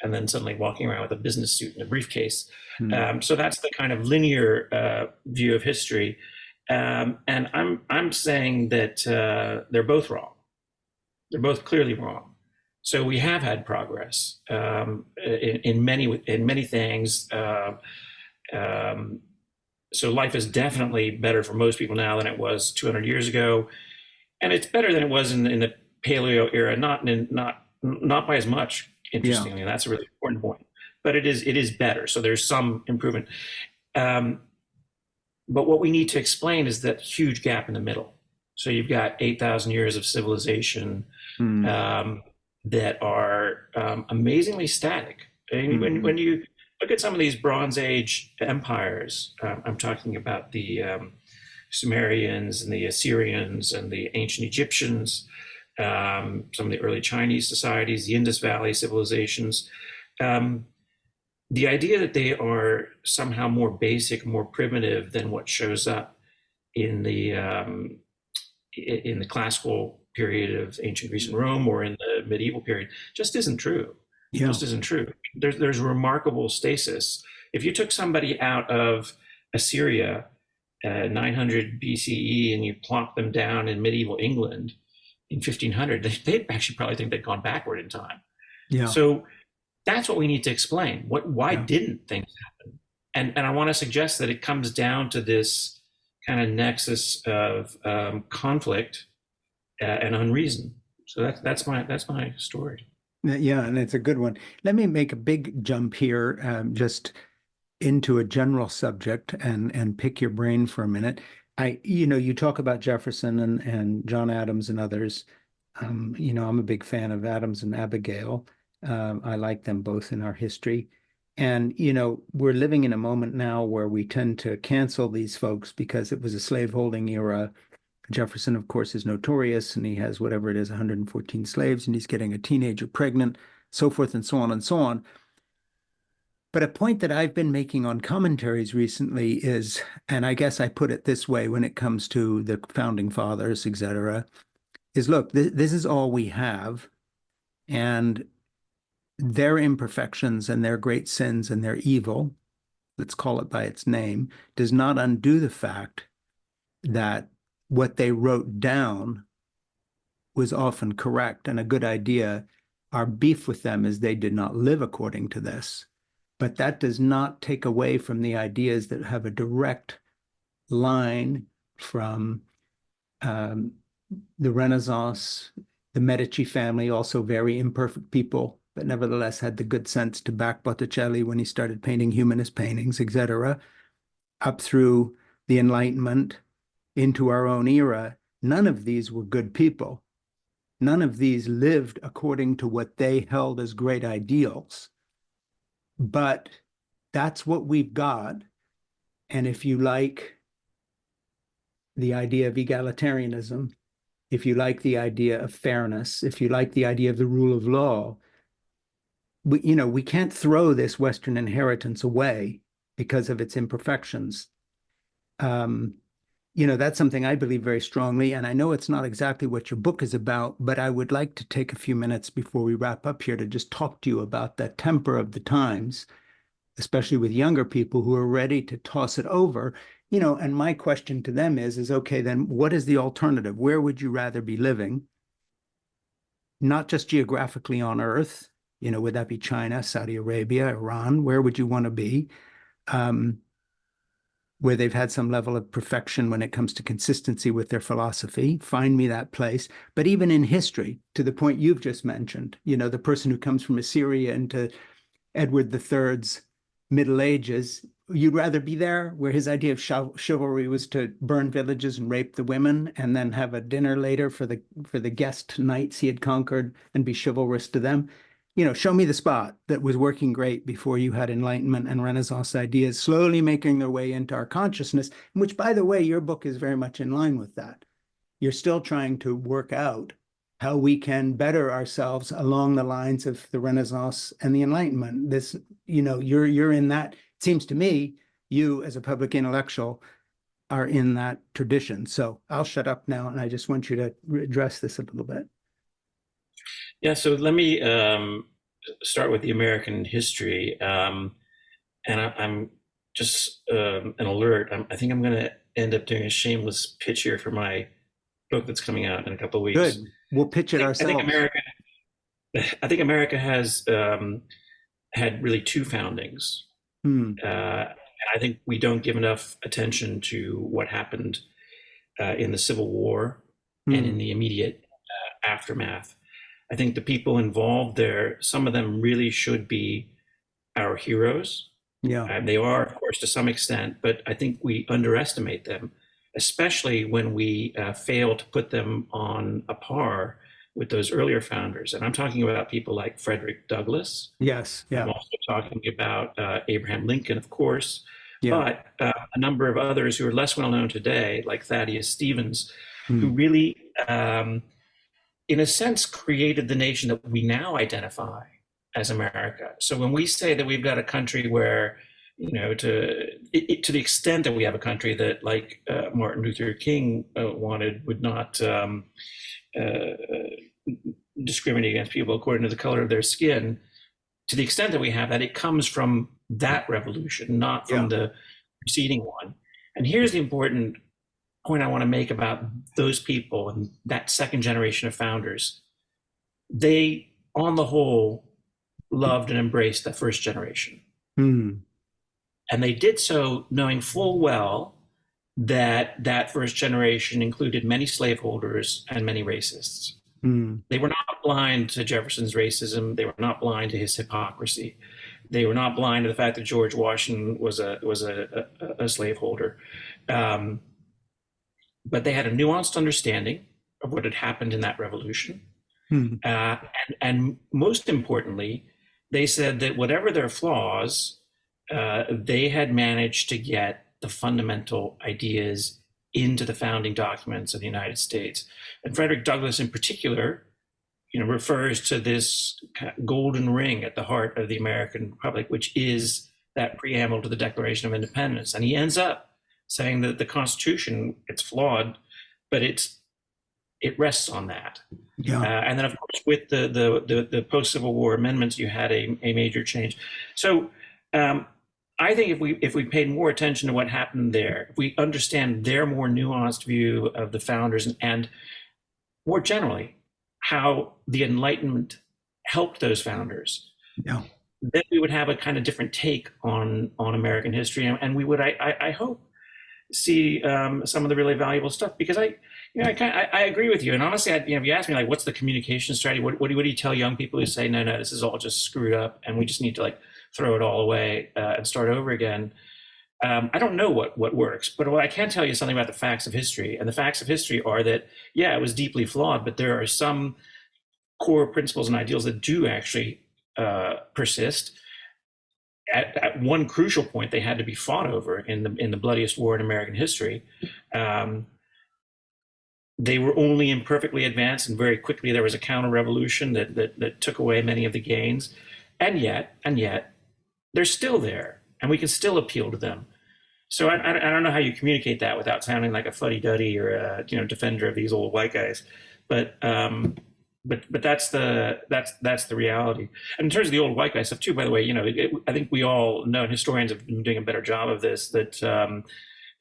and then suddenly walking around with a business suit and a briefcase. mm, So that's the kind of linear view of history. And I'm saying that they're both wrong. They're both clearly wrong. So we have had progress, in many things. So life is definitely better for most people now than it was 200 years ago, and it's better than it was in the Paleo era. Not by as much, yeah, interestingly, and that's a really important point. But it is better. So there's some improvement. Um, but what we need to explain is that huge gap in the middle. So you've got 8,000 years of civilization, mm, um, that are amazingly static. And when mm, you look at some of these Bronze Age empires, I'm talking about the Sumerians and the Assyrians and the ancient Egyptians, some of the early Chinese societies, the Indus Valley civilizations. Um, the idea that they are somehow more basic, more primitive than what shows up in the classical period of ancient Greece and Rome or in the medieval period just isn't true. yeah, Just isn't true. There's remarkable stasis. If you took somebody out of Assyria, 900 BCE, and you plop them down in medieval England in 1500, they'd actually probably think they'd gone backward in time. yeah, So that's what we need to explain. Why yeah. didn't things happen? And I want to suggest that it comes down to this kind of nexus of conflict, and unreason. So that's my story. Yeah, and it's a good one. Let me make a big jump here, just into a general subject and pick your brain for a minute. You talk about Jefferson and John Adams and others. I'm a big fan of Adams and Abigail. I like them both in our history. And, we're living in a moment now where we tend to cancel these folks because it was a slaveholding era. Jefferson, of course, is notorious, and he has whatever it is, 114 slaves, and he's getting a teenager pregnant, so forth and so on and so on. But a point that I've been making on commentaries recently is, and I guess I put it this way when it comes to the founding fathers, et cetera, is look, this is all we have, and their imperfections and their great sins and their evil, let's call it by its name, does not undo the fact that what they wrote down was often correct and a good idea. Our beef with them is they did not live according to this. But that does not take away from the ideas that have a direct line from um, the Renaissance, the Medici family, also very imperfect people, but nevertheless had the good sense to back Botticelli when he started painting humanist paintings, etc., up through the Enlightenment into our own era. None of these were good people. None of these lived according to what they held as great ideals. But that's what we've got. And if you like the idea of egalitarianism, if you like the idea of fairness, if you like the idea of the rule of law, we can't throw this Western inheritance away because of its imperfections. Um, that's something I believe very strongly. And I know it's not exactly what your book is about, but I would like to take a few minutes before we wrap up here to just talk to you about that temper of the times, especially with younger people who are ready to toss it over And my question to them is okay, then what is the alternative? Where would you rather be living? Not just geographically on Earth, would that be China, Saudi Arabia, Iran? Where would you want to be? Um, where they've had some level of perfection when it comes to consistency with their philosophy. Find me that place. But even in history, to the point you've just mentioned, the person who comes from Assyria into Edward III's Middle Ages, you'd rather be there, where his idea of chivalry was to burn villages and rape the women, and then have a dinner later for the guest knights he had conquered and be chivalrous to them. Show me the spot that was working great before you had Enlightenment and Renaissance ideas slowly making their way into our consciousness, which, by the way, your book is very much in line with that. You're still trying to work out how we can better ourselves along the lines of the Renaissance and the Enlightenment. You're in that. It seems to me, you as a public intellectual are in that tradition. So I'll shut up now, and I just want you to address this a little bit. Yeah, so let me start with the American history. And I'm just an alert. I think I'm going to end up doing a shameless pitch here for my book that's coming out in a couple of weeks. Good. We'll pitch it I think ourselves. America has had really two foundings. Hmm. And I think we don't give enough attention to what happened in the Civil War and in Hmm. the immediate aftermath. I think the people involved there, some of them really should be our heroes. Yeah. They are, of course, to some extent, but I think we underestimate them, especially when we fail to put them on a par with those earlier founders. And I'm talking about people like Frederick Douglass. Yes. I'm Yeah. also talking about Abraham Lincoln, of course, Yeah. but a number of others who are less well known today, like Thaddeus Stevens, who Hmm. really, in a sense, created the nation that we now identify as America. So when we say that we've got a country where, to the extent that we have a country that, like Martin Luther King wanted, would not discriminate against people according to the color of their skin, to the extent that we have that, it comes from that revolution, not Yeah. from the preceding one. And here's the important point I want to make about those people and that second generation of founders. They, on the whole, loved and embraced the first generation. Hmm. And they did so knowing full well that that first generation included many slaveholders and many racists. Hmm. They were not blind to Jefferson's racism. They were not blind to his hypocrisy. They were not blind to the fact that George Washington was a slaveholder. Um, but they had a nuanced understanding of what had happened in that revolution. Hmm. And most importantly, they said that whatever their flaws, they had managed to get the fundamental ideas into the founding documents of the United States. And Frederick Douglass, in particular, refers to this kind of golden ring at the heart of the American Republic, which is that preamble to the Declaration of Independence. And he ends up saying that the Constitution, it's flawed, but it rests on that. Yeah. And then, of course, with the post-Civil War amendments, you had a major change. So I think if we paid more attention to what happened there, if we understand their more nuanced view of the founders and more generally how the Enlightenment helped those founders, Yeah. then we would have a kind of different take on American history, and we would, I hope, see some of the really valuable stuff. Because I agree with you, and honestly, if you ask me, like, what's the communication strategy? What do you tell young people who say, no, this is all just screwed up, and we just need to like throw it all away and start over again? I don't know what works, but what I can tell you is something about the facts of history. And the facts of history are that, yeah, it was deeply flawed, but there are some core principles and ideals that do actually persist. At one crucial point, they had to be fought over in the bloodiest war in American history. They were only imperfectly advanced, and very quickly there was a counter-revolution that took away many of the gains. And yet, they're still there, and we can still appeal to them. So I don't know how you communicate that without sounding like a fuddy-duddy or a defender of these old white guys, but that's the reality. And in terms of the old white guy stuff too, by the way, I think we all know, and historians have been doing a better job of this, that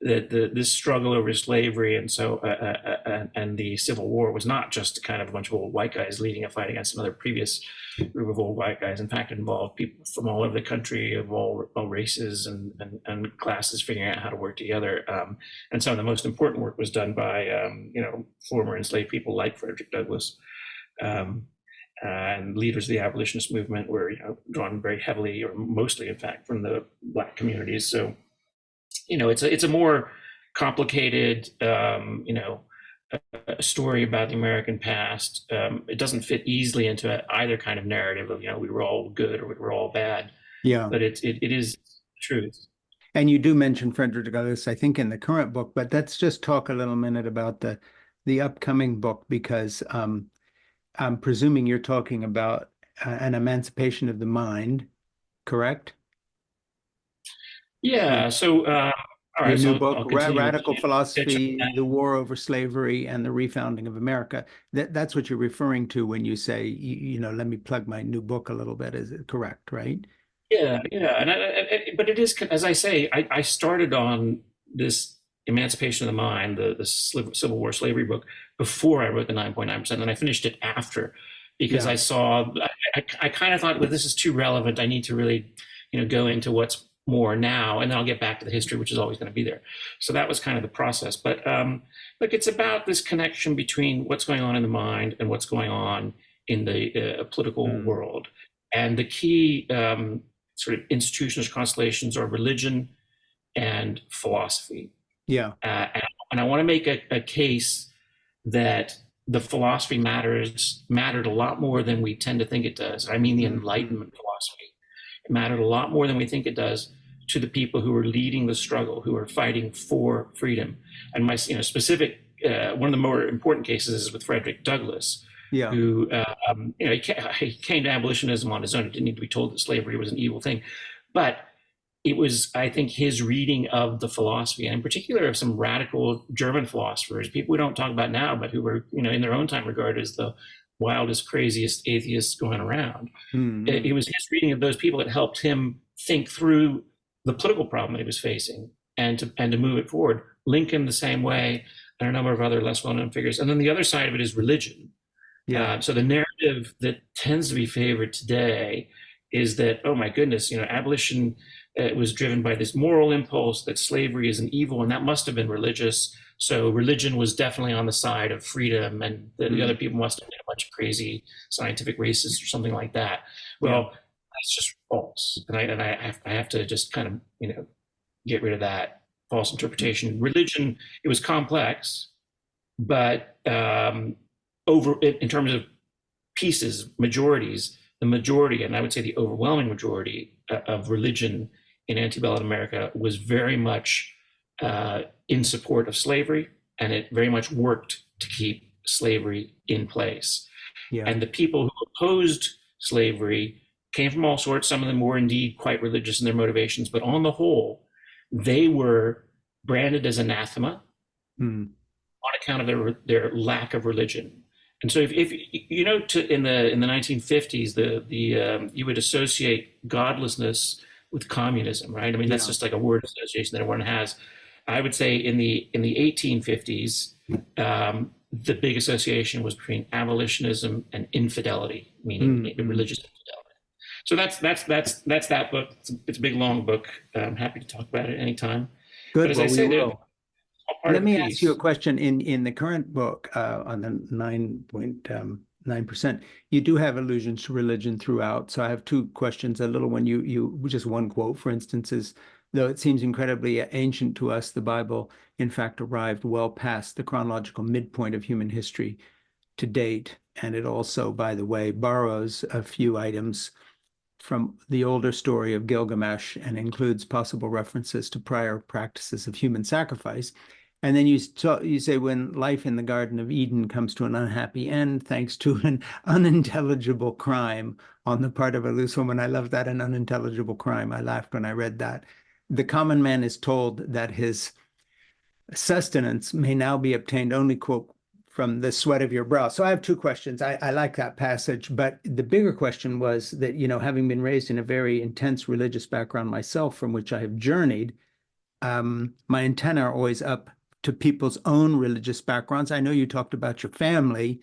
this struggle over slavery and the Civil War was not just kind of a bunch of old white guys leading a fight against another previous group of old white guys. In fact, it involved people from all over the country of all races and classes figuring out how to work together. And some of the most important work was done by former enslaved people like Frederick Douglass. And leaders of the abolitionist movement were drawn very heavily, or mostly, in fact, from the Black communities. So it's a more complicated, a story about the American past. It doesn't fit easily into either kind of narrative of we were all good or we were all bad, Yeah. but it is truth. And you do mention Frederick Douglass, I think, in the current book, but let's just talk a little minute about the upcoming book, because I'm presuming you're talking about An Emancipation of the Mind, correct? Yeah. So all Your right. new So book, I'll continue with Radical the pitch. Philosophy, the War over Slavery, and the Refounding of America. That's what you're referring to when you say, let me plug my new book a little bit. Is it correct, right? Yeah, yeah, but it is, as I say, I started on this Emancipation of the Mind, the Civil War slavery book, before I wrote the 9.9%, and I finished it after, because Yeah. I saw, I kind of thought, well, this is too relevant. I need to really, go into what's more now, and then I'll get back to the history, which is always going to be there. So that was kind of the process. But look, it's about this connection between what's going on in the mind and what's going on in the political world, and the key sort of institutions, constellations, are religion and philosophy. Yeah. And I want to make a case that the philosophy mattered a lot more than we tend to think it does. I mean, the Enlightenment philosophy. It mattered a lot more than we think it does to the people who are leading the struggle, who are fighting for freedom. And my specific, one of the more important cases is with Frederick Douglass, Yeah. who he came to abolitionism on his own. He didn't need to be told that slavery was an evil thing, but it was, I think, his reading of the philosophy, and in particular of some radical German philosophers, people we don't talk about now, but who were in their own time regarded as the wildest, craziest atheists going around. It was his reading of those people that helped him think through the political problem that he was facing and to move it forward. Lincoln the same way, and a number of other less well-known figures. And then the other side of it is religion. Yeah. So the narrative that tends to be favored today is that, oh my goodness, abolition was driven by this moral impulse that slavery is an evil, and that must have been religious. So religion was definitely on the side of freedom, and the other people must have been a bunch of crazy scientific racists or something like that. Well, that's just false, and I have to just kind of get rid of that false interpretation. Religion, it was complex, but over in terms of pieces, majorities, the majority, and I would say the overwhelming majority of religion in antebellum America was very much in support of slavery, and it very much worked to keep slavery in place. Yeah. And the people who opposed slavery came from all sorts. Some of them were indeed quite religious in their motivations, but on the whole, they were branded as anathema on account of their lack of religion. And so, if in the 1950s, you would associate godlessness with communism, right? I mean, that's just like a word association that everyone has. I would say in the 1850s, the big association was between abolitionism and infidelity, meaning religious infidelity. So that's that book. It's a big, long book. I'm happy to talk about it anytime. Good. But as I say, we will. Let me ask you a question. In the current book, on the 9.9%, you do have allusions to religion throughout. So I have two questions. A little one, you just one quote, for instance, is, though it seems incredibly ancient to us, the Bible, in fact, arrived well past the chronological midpoint of human history to date. And it also, by the way, borrows a few items from the older story of Gilgamesh and includes possible references to prior practices of human sacrifice. And then you say, when life in the Garden of Eden comes to an unhappy end, thanks to an unintelligible crime on the part of a loose woman. I love that, an unintelligible crime. I laughed when I read that. The common man is told that his sustenance may now be obtained only, quote, from the sweat of your brow. So I have two questions. I like that passage, but the bigger question was that, having been raised in a very intense religious background myself, from which I have journeyed, my antenna are always up to people's own religious backgrounds. I know you talked about your family,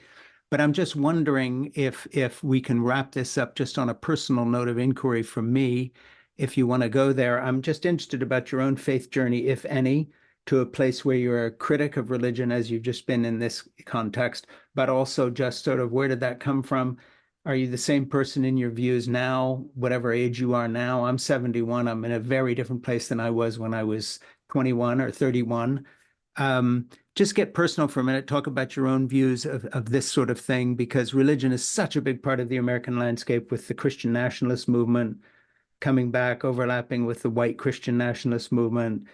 but I'm just wondering if we can wrap this up just on a personal note of inquiry from me. If you want to go there, I'm just interested about your own faith journey, if any, to a place where you're a critic of religion, as you've just been in this context, but also just sort of where did that come from? Are you the same person in your views now, whatever age you are now? I'm 71. I'm in a very different place than I was when I was 21 or 31. Just get personal for a minute. Talk about your own views of this sort of thing, because religion is such a big part of the American landscape with the Christian nationalist movement coming back, overlapping with the white Christian nationalist movement.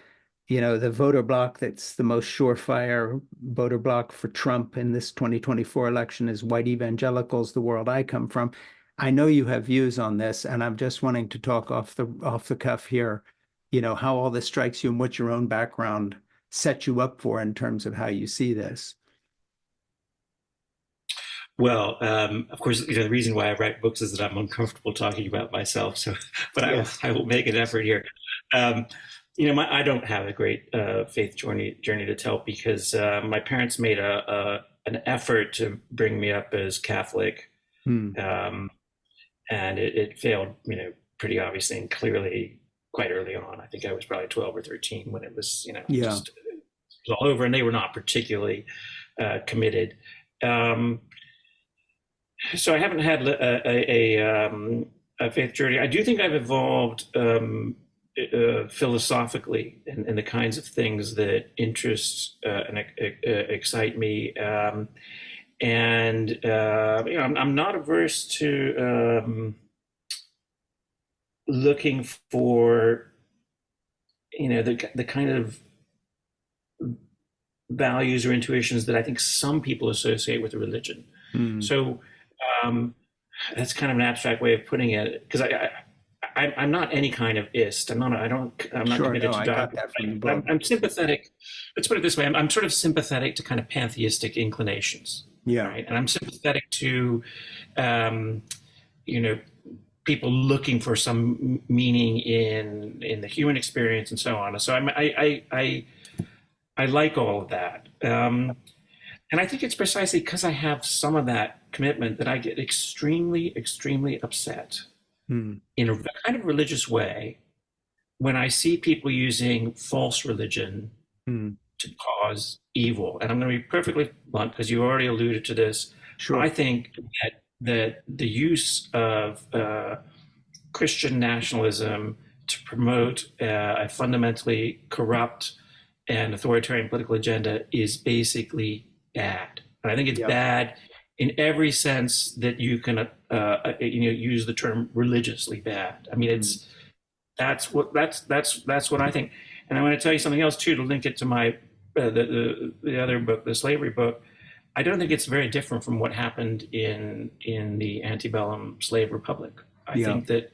The voter bloc that's the most surefire voter bloc for Trump in this 2024 election is white evangelicals, the world I come from. I know you have views on this, and I'm just wanting to talk off the cuff here, how all this strikes you and what your own background sets you up for in terms of how you see this. Well, of course, the reason why I write books is that I'm uncomfortable talking about myself. So, but Yes. I will make an effort here. Um, I don't have a great faith journey to tell because my parents made an effort to bring me up as Catholic, Hmm. um, and it failed, pretty obviously and clearly quite early on. I think I was probably 12 or 13 when it was, Yeah. just it was all over, and they were not particularly committed. Um, so I haven't had a faith journey. I do think I've evolved philosophically in the kinds of things that interest and excite me. And I'm not averse to looking for the kind of values or intuitions that I think some people associate with religion. Hmm. So um, that's kind of an abstract way of putting it because I'm not any kind of ist. I'm not Sure. committed No, to I got dogma. that from the I'm, book. I'm sympathetic. Let's put it this way: I'm sort of sympathetic to kind of pantheistic inclinations, Yeah. right? And I'm sympathetic to, um, you know, people looking for some meaning in the human experience and so on. So I like all of that. And I think it's precisely because I have some of that commitment that I get extremely, extremely upset Hmm. in a kind of religious way when I see people using false religion Hmm. to cause evil. And I'm going to be perfectly blunt because you already alluded to this. I Sure. think that the use of Christian nationalism to promote a fundamentally corrupt and authoritarian political agenda is basically bad. And I think it's Yeah. bad in every sense that you can use the term religiously bad. I mean, Hmm. that's what I think. And I want to tell you something else too to link it to my the other book, the slavery book. I don't think it's very different from what happened in the antebellum slave republic. I Yeah. think that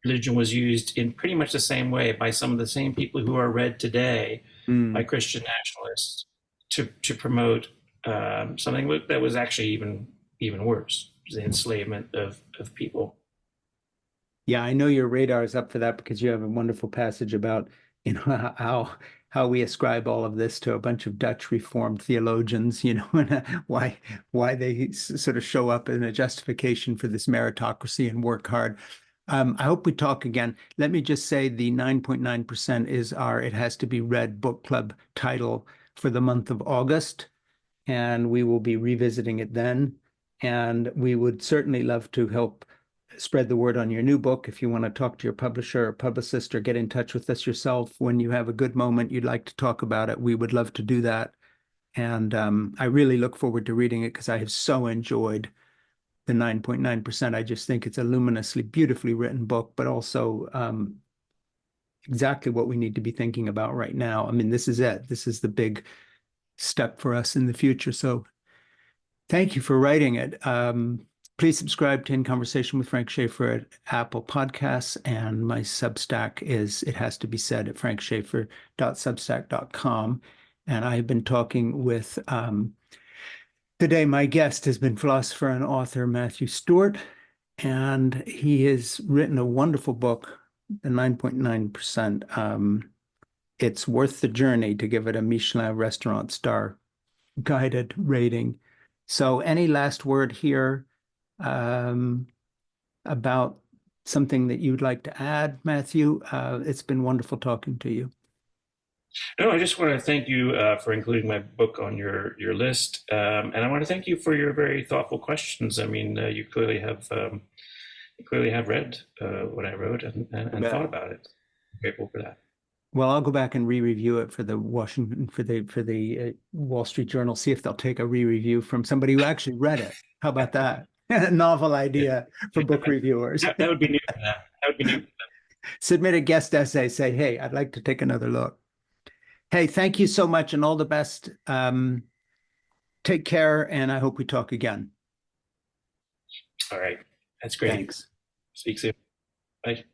religion was used in pretty much the same way by some of the same people who are read today by Hmm. Christian nationalists to promote something that was actually even worse, the enslavement of people. Yeah, I know your radar is up for that because you have a wonderful passage about, how we ascribe all of this to a bunch of Dutch Reformed theologians, and why they sort of show up in a justification for this meritocracy and work hard. I hope we talk again. Let me just say the 9.9% is our It Has to Be Read book club title for the month of August, and we will be revisiting it then. And we would certainly love to help spread the word on your new book. If you want to talk to your publisher or publicist or get in touch with us yourself when you have a good moment you'd like to talk about it, we would love to do that. And I really look forward to reading it because I have so enjoyed the 9.9%. I just think it's a luminously, beautifully written book, but also exactly what we need to be thinking about right now. I mean, this is it. This is the big step for us in the future. So thank you for writing it. Please subscribe to In Conversation with Frank Schaeffer at Apple Podcasts, and my Substack is It Has to Be Said at frankschaeffer.substack.com. And I've been talking with, today my guest has been philosopher and author Matthew Stewart, and he has written a wonderful book, The 9.9%. it's worth the journey to give it a Michelin restaurant star guided rating. So, any last word here um, about something that you'd like to add, Matthew? It's been wonderful talking to you. No, I just want to thank you for including my book on your list, and I want to thank you for your very thoughtful questions. I mean, you clearly have read what I wrote and thought about it. I'm grateful for that. Well, I'll go back and re-review it for the Washington for the Wall Street Journal. See if they'll take a re-review from somebody who actually read it. How about that? Novel idea for book reviewers. That would be new for them. That would be new. Submit a guest essay. Say, hey, I'd like to take another look. Hey, thank you so much and all the best. Take care, and I hope we talk again. All right, that's great. Thanks. Speak soon. Bye.